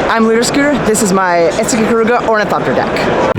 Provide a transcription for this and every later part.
I'm Looter Scooter. This is my Esika-Ruga-Thopter deck.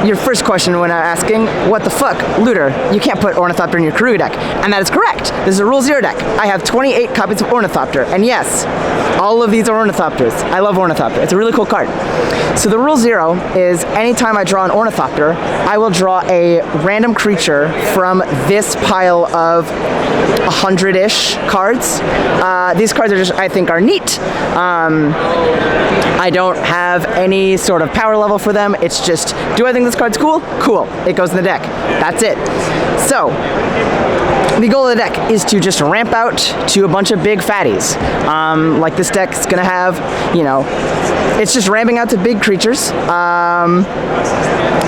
Your first question when asking, what the fuck, Looter, you can't put Ornithopter in your Karuga deck. And that is correct. This is a Rule 0 deck. I have 28 copies of Ornithopter. And yes, all of these are Ornithopters. I love Ornithopter. It's a really cool card. So the Rule 0 is anytime I draw an Ornithopter, I will draw a random creature from this pile of 100-ish cards. These cards are just, I think, are neat. I don't have any sort of power level for them. It's just, do I think this card's cool? Cool. It goes in the deck. That's it. So, the goal of the deck is to just ramp out to a bunch of big fatties. Like this deck's gonna have, you know, it's just ramping out to big creatures.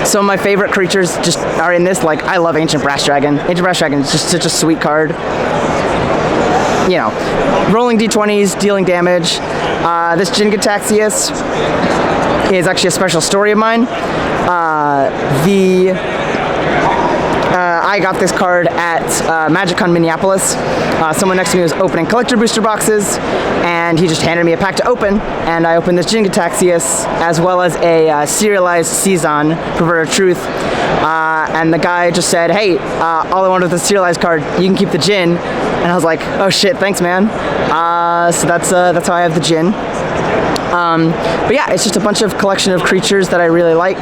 Some of my favorite creatures just are in this, like I love Ancient Brass Dragon. Ancient Brass Dragon is just such a sweet card. You know, rolling d20s, dealing damage. This Esika-Ruga-Thopter is actually a special story of mine. I got this card at MagicCon Minneapolis. Someone next to me was opening collector booster boxes, and he just handed me a pack to open, and I opened this Esika-Ruga-Thopter as well as a serialized Season, Perverter of Truth, and the guy just said, hey, all I wanted was the serialized card, you can keep the Jin, and I was like, oh shit, thanks man. So that's how I have the Jin. But yeah, it's just a bunch of collection of creatures that I really like.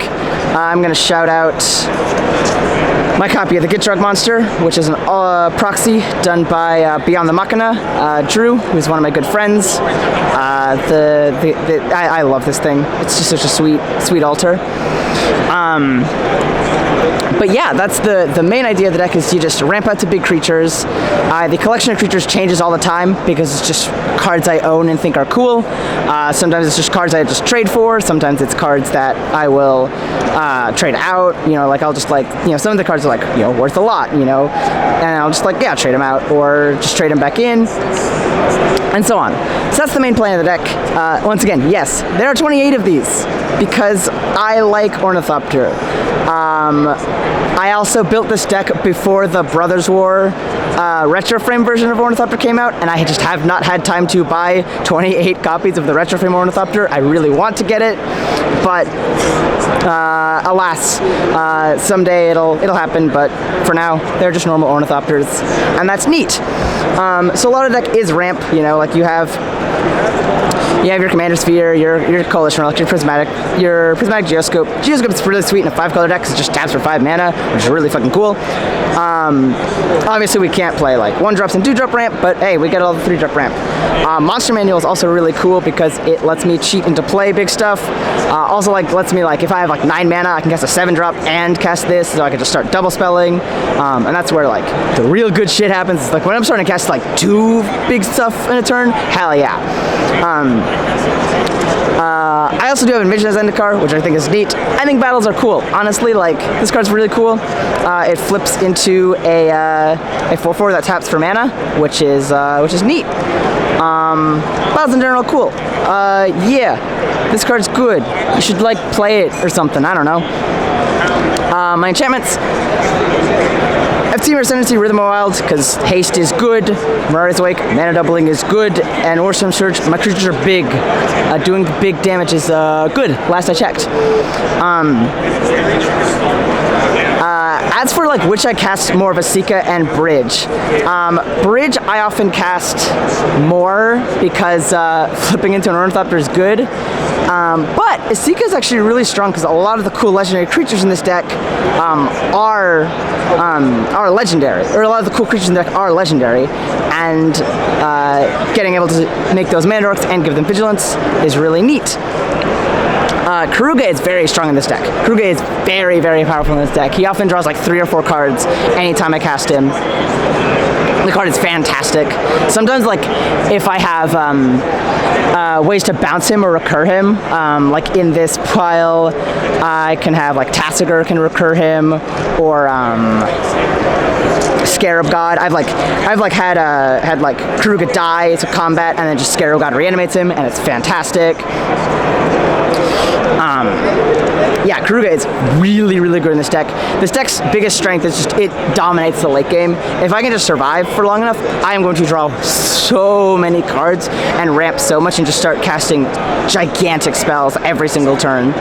I'm gonna shout out my copy of the Gitrog Monster, which is an proxy done by Beyond the Machina, Drew, who's one of my good friends. I love this thing. It's just such a sweet altar. But yeah, that's the main idea of the deck, is you just ramp out to big creatures. The collection of creatures changes all the time because it's just cards I own and think are cool. Sometimes it's just cards I just trade for. Sometimes it's cards that I will trade out. You know, like I'll just like, you know, some of the cards are like, you know, worth a lot, you know, and I'll just like, yeah, trade them out or just trade them back in, and so on. So that's the main plan of the deck. Once again, yes, there are 28 of these because I like Ornithopter. I also built this deck before the Brothers War retro frame version of Ornithopter came out, and I just have not had time to buy 28 copies of the retro frame Ornithopter. I really want to get it, but alas, someday it'll happen, but for now, they're just normal Ornithopters, and that's neat. So a lot of the deck is ramp, you know, like you have your Commander Sphere, your Coalition Relic, your Prismatic Geoscope. Geoscope's really sweet in a 5-color deck because it just taps for 5 mana, which is really fucking cool. Obviously we can't play like 1-drops and 2-drop ramp, but hey, we get all the 3-drop ramp. Monster Manual is also really cool because it lets me cheat into play big stuff. Also like lets me, like, if I have like 9 mana, I can cast a 7-drop and cast this, so I can just start double spelling. And that's where like the real good shit happens. It's like when I'm starting to cast like 2 big stuff in a turn, hell yeah. I also do have Envision as Zendikar, which I think is neat. I think battles are cool. Honestly, like, this card's really cool. It flips into a 4/4 that taps for mana, which is neat. Battles in general, cool. Yeah, this card's good. You should, like, play it or something. I don't know. My enchantments. Eftimer Ascendancy, Rhythm of Wild, because haste is good, Mirari's Awake, mana doubling is good, and Orsum Surge. My creatures are big. Doing big damage is good, last I checked. As for like which I cast more of Esika and Bridge. Bridge I often cast more because flipping into an Ornithopter is good. But Esika is actually really strong because a lot of the cool legendary creatures in this deck are legendary, or a lot of the cool creatures in the deck are legendary, and getting able to make those mana dorks and give them vigilance is really neat. Karuga is very strong in this deck. Karuga is very, very powerful in this deck. He often draws like 3 or 4 cards anytime I cast him. The card is fantastic. Sometimes, like, if I have ways to bounce him or recur him, like in this pile, I can have like Tassiger can recur him, or Scarab God. I've had like Karuga die to combat, and then just Scarab God reanimates him, and it's fantastic. Yeah, Karuga is really, really good in this deck. This deck's biggest strength is just it dominates the late game. If I can just survive for long enough, I am going to draw so many cards and ramp so much and just start casting gigantic spells every single turn.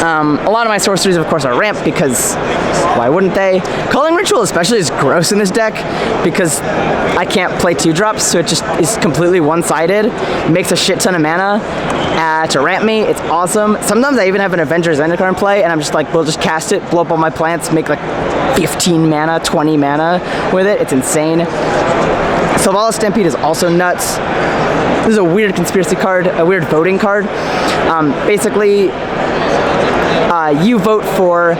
A lot of my sorceries, of course, are ramp because why wouldn't they? Culling Ritual especially is gross in this deck because I can't play 2-drops, so it just is completely one-sided. Makes a shit ton of mana to ramp me. It's awesome. Sometimes I even have an Avenger's Zendikar in play, and I'm just like, we'll just cast it, blow up all my plants, make like 15 mana, 20 mana with it. It's insane. Selvala Stampede is also nuts. This is a weird conspiracy card, a weird voting card. Basically, you vote for,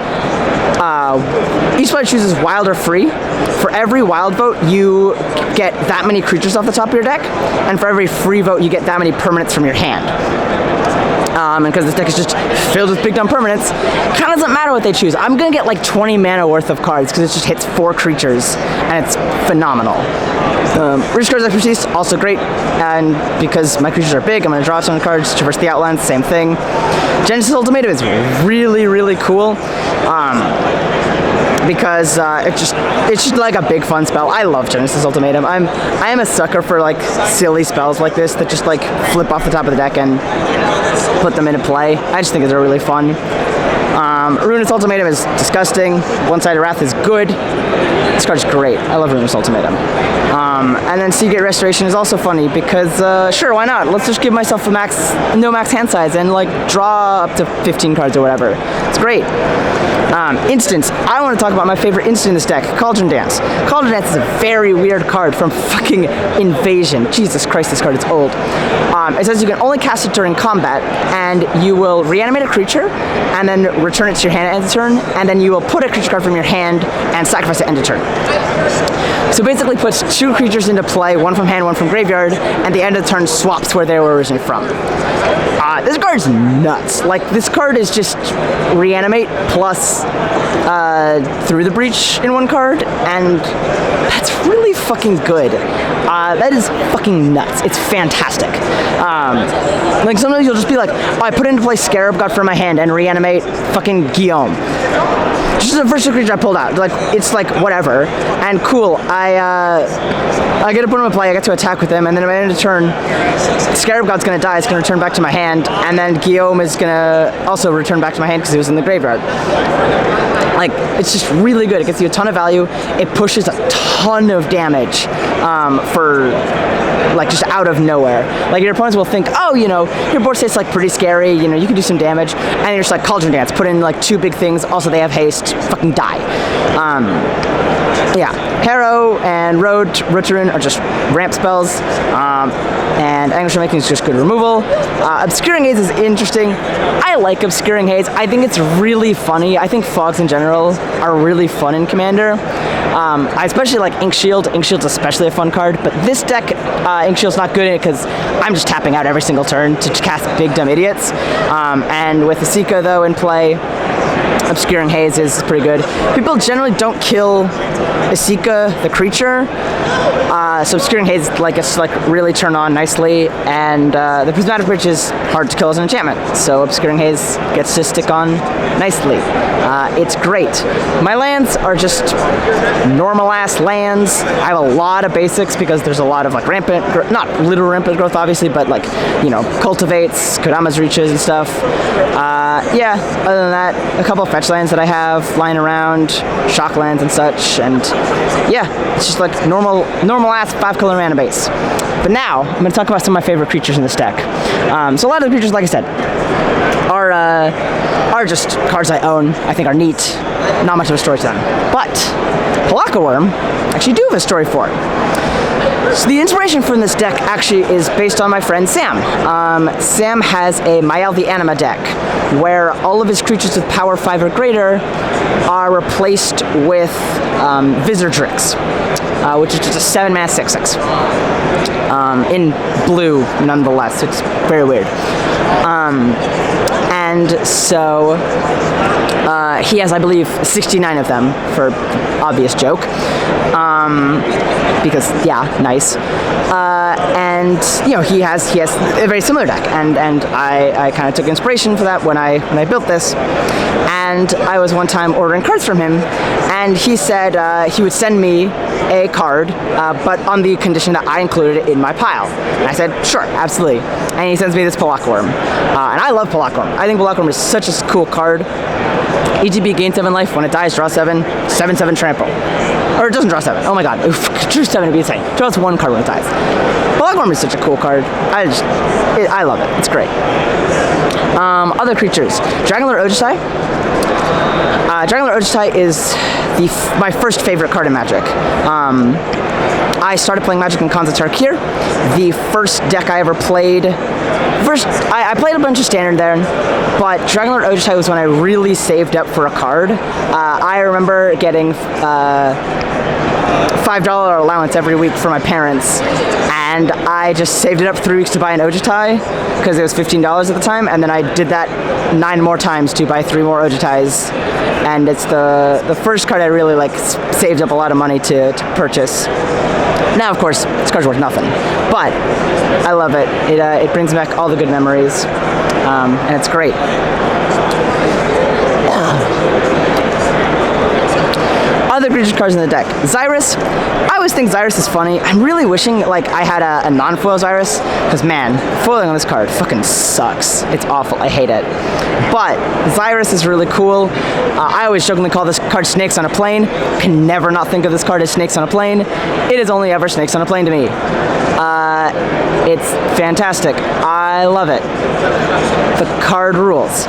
each player chooses wild or free. For every wild vote, you get that many creatures off the top of your deck, and for every free vote, you get that many permanents from your hand. And because this deck is just filled with big dumb permanents, kind of doesn't matter what they choose. I'm gonna get like 20 mana worth of cards because it just hits 4 creatures, and it's phenomenal. Rich Cards Expertise, also great, and because my creatures are big, I'm going to draw a ton of cards. Traverse the Outlands, same thing. Genesis Ultimatum is really, really cool, because it's just like a big fun spell. I love Genesis Ultimatum. I am a sucker for like silly spells like this that just like flip off the top of the deck and put them into play. I just think they're really fun. Ruinous Ultimatum is disgusting. One-Sided Wrath is good. This card's great. I love Ruinous Ultimatum. And then Seagate Restoration is also funny because, sure, why not? Let's just give myself a no max hand size and like draw up to 15 cards or whatever. It's great. Instants. I want to talk about my favorite instant in this deck, Cauldron Dance. Cauldron Dance is a very weird card from fucking Invasion. Jesus Christ, this card is old. It says you can only cast it during combat, and you will reanimate a creature, and then return it to your hand at end of turn, and then you will put a creature card from your hand and sacrifice it at end of turn. So basically puts 2 creatures into play, one from hand, one from graveyard, and the end of the turn swaps where they were originally from. This card's nuts. Like, this card is just reanimate plus Through the Breach in one card, and that's really fucking good. That is fucking nuts. It's fantastic. Like, sometimes you'll just be like, oh, I put into play Scarab God from my hand and reanimate fucking Guillaume. Just the first 2 creatures I pulled out. Like, it's like whatever. And cool, I get to put him in play, I get to attack with him, and then at the end of the turn, Scarab God's gonna die, it's gonna return back to my hand, and then Guillaume is gonna also return back to my hand because he was in the graveyard. Like, it's just really good. It gets you a ton of value. It pushes a ton of damage for, like, just out of nowhere. Like, your opponents will think, oh, you know, your board state's, like, pretty scary, you know, you can do some damage, and you're just like, Cauldron Dance, put in, like, 2 big things, also they have haste, fucking die. Yeah, Harrow and Roturun are just ramp spells, and Anguish of Making is just good removal. Obscuring Haze is interesting. I like Obscuring Haze. I think it's really funny. I think fogs in general are really fun in Commander. I especially like Ink Shield. Ink Shield's especially a fun card, but this deck, Ink Shield's not good in it because I'm just tapping out every single turn to cast big dumb idiots. And with Esika though in play, Obscuring Haze is pretty good. People generally don't kill Esika, the creature, so Obscuring Haze gets to really turn on nicely, and the Prismatic Bridge is hard to kill as an enchantment, so Obscuring Haze gets to stick on nicely. It's great. My lands are just normal-ass lands. I have a lot of basics because there's a lot of rampant, not literal rampant growth obviously, but cultivates, Kodama's Reaches and stuff. Yeah, other than that, a couple of fetch lands that I have lying around, shock lands and such, and yeah, it's just normal ass 5-color mana base. But now, I'm going to talk about some of my favorite creatures in this deck. So a lot of the creatures, like I said, are just cards I own, I think are neat, not much of a story to them. But Pelakka Worm, I actually do have a story for it. So the inspiration from this deck actually is based on my friend Sam. Sam has a Mayal the Anima deck, where all of his creatures with power 5 or greater are replaced with Visordrix, which is just a 7-mana 6/6. In blue, nonetheless. It's very weird. And so he has, I believe, 69 of them, for obvious joke. Because, yeah, nice. and he has a very similar deck, and I kind of took inspiration for that when I built this. And I was one time ordering cards from him, and he said he would send me a card, but on the condition that I included it in my pile. And I said, sure, absolutely. And he sends me this Palakworm, and I love Palakworm. I think Palakworm is such a cool card. ETB gain 7 life. When it dies, draw 7. 7/7 trample. Or it doesn't draw 7. Oh my god. Oof. Drew 7 to be insane. Draws 1 card when it dies. Palakworm is such a cool card. I love it. It's great. Other creatures. Dragonlord Ojutai. Dragonlord Ojutai is my first favorite card in Magic. I started playing Magic in Khans of Tarkir. The first deck I ever played. I played a bunch of Standard there, but Dragonlord Ojutai was when I really saved up for a card. I remember getting $5 allowance every week for my parents, and I just saved it up 3 weeks to buy an Ojutai because it was $15 at the time, and then I did that 9 more times to buy 3 more Ojutais, and it's the first card I really saved up a lot of money to purchase. Now, of course, this card's worth nothing, but I love it. It brings back all the good memories, and it's great. Other creature cards in the deck. Xyrus. I always think Xyrus is funny. I'm really wishing I had a non-foil Xyrus, because man, foiling on this card fucking sucks. It's awful. I hate it. But Xyrus is really cool. I always jokingly call this card Snakes on a Plane. Can never not think of this card as Snakes on a Plane. It is only ever Snakes on a Plane to me. It's fantastic. I love it. The card rules.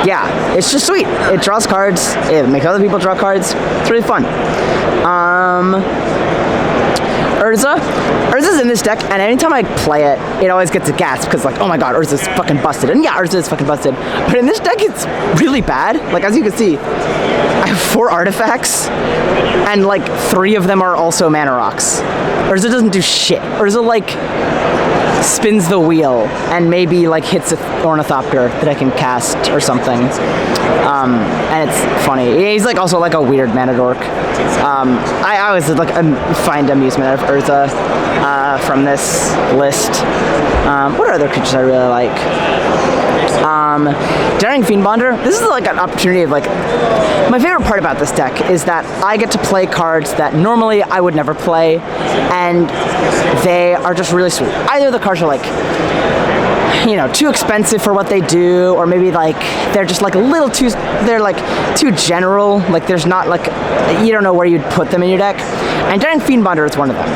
Yeah, it's just sweet. It draws cards. It makes other people draw cards. It's really fun. Urza. Urza's in this deck, and anytime I play it, it always gets a gasp because oh my god, Urza's fucking busted. And yeah, Urza is fucking busted. But in this deck, it's really bad. As you can see, I have 4 artifacts, and 3 of them are also mana rocks. Urza doesn't do shit. Urza spins the wheel and maybe hits an Ornithopter that I can cast or something. And it's funny. He's also a weird mana dork. I always find amusement out of Urza from this list. What are other creatures I really like? Daring Fiendbonder. This is an opportunity of my favorite part about this deck is that I get to play cards that normally I would never play, and they are just really sweet. Either the cards are too expensive for what they do, or maybe they're just a little too too general. There's not you don't know where you'd put them in your deck. And Daring Fiendbonder is one of them.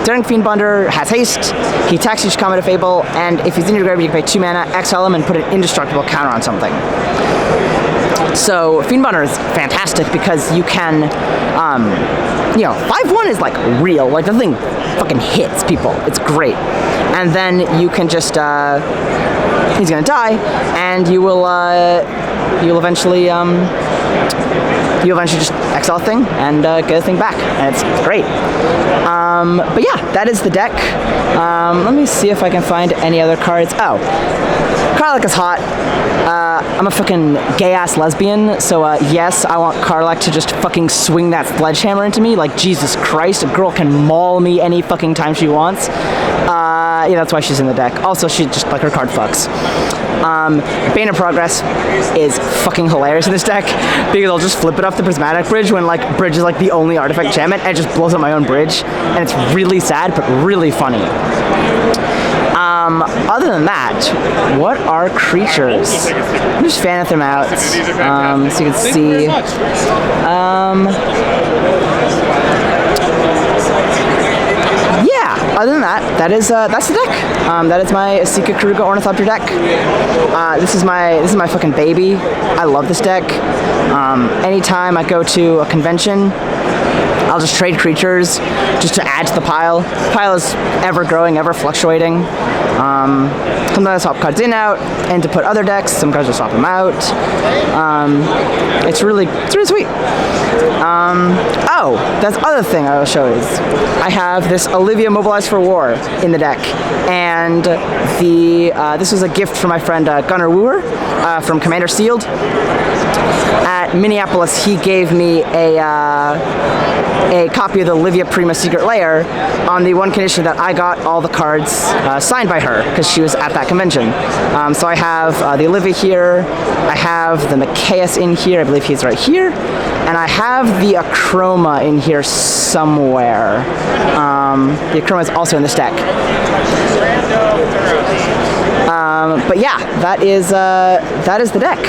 Daring Fiendbonder has haste. He attacks each Comet of Fable, and if he's in your graveyard, you can pay 2 mana, exile him, and put an indestructible counter on something. So Fiendbonder is fantastic because you can, 5/1 is real. The thing fucking hits people. It's great. And then you can just, he's gonna die, and you'll eventually just exile the thing and get the thing back, and it's great. But yeah, that is the deck. Let me see if I can find any other cards. Oh, Karlach is hot. I'm a fucking gay-ass lesbian, so yes, I want Karlach to just fucking swing that sledgehammer into me. Jesus Christ, a girl can maul me any fucking time she wants. Yeah, that's why she's in the deck. Also, she just, her card fucks. Bane of Progress is fucking hilarious in this deck, because I'll just flip it off the Prismatic Bridge when, Bridge is, the only artifact enchantment, and it just blows up my own bridge, and it's really sad, but really funny. Other than that, what are creatures? I'm just fanning them out, so you can see. Yeah, other than that, that's the deck. That is my Esika-Ruga-Thopter deck. This is my fucking baby. I love this deck. Anytime I go to a convention, I'll just trade creatures just to add to the pile. The pile is ever growing, ever fluctuating. Sometimes I swap cards in out and to put other decks. Some cards will swap them out. It's really sweet. Oh, that's the other thing I will show is I have this Olivia Mobilized for War in the deck, and this was a gift from my friend Gunnar Wooer from Commander Sealed. At Minneapolis, he gave me a copy of the Olivia Prima Secret Lair on the one condition that I got all the cards signed by her because she was at that convention. So I have the Olivia here, I have the Micaeus in here, I believe he's right here, and I have the Acroma in here somewhere. The Acroma is also in this deck. But yeah, that is the deck.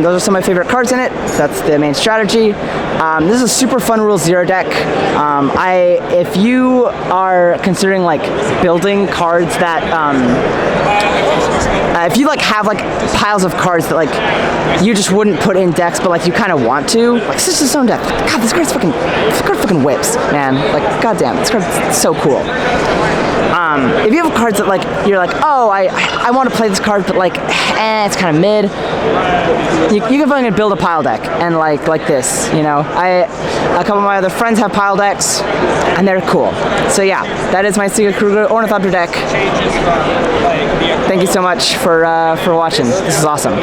Those are some of my favorite cards in it. That's the main strategy. This is a super fun Rule Zero deck. If you are considering like building cards that, if you like have like piles of cards that like you just wouldn't put in decks, but like you kind of want to, like Sister's Stone deck. God, this card fucking whips, man. Like, goddamn, this card's so cool. If you have cards that like you're like, oh, I want to play this card, but like, it's kind of mid. You can fucking build a pile deck and like this, you know. A couple of my other friends have pile decks, and they're cool. So yeah, that is my Esika-Ruga-Thopter deck. Thank you so much for watching. This is awesome.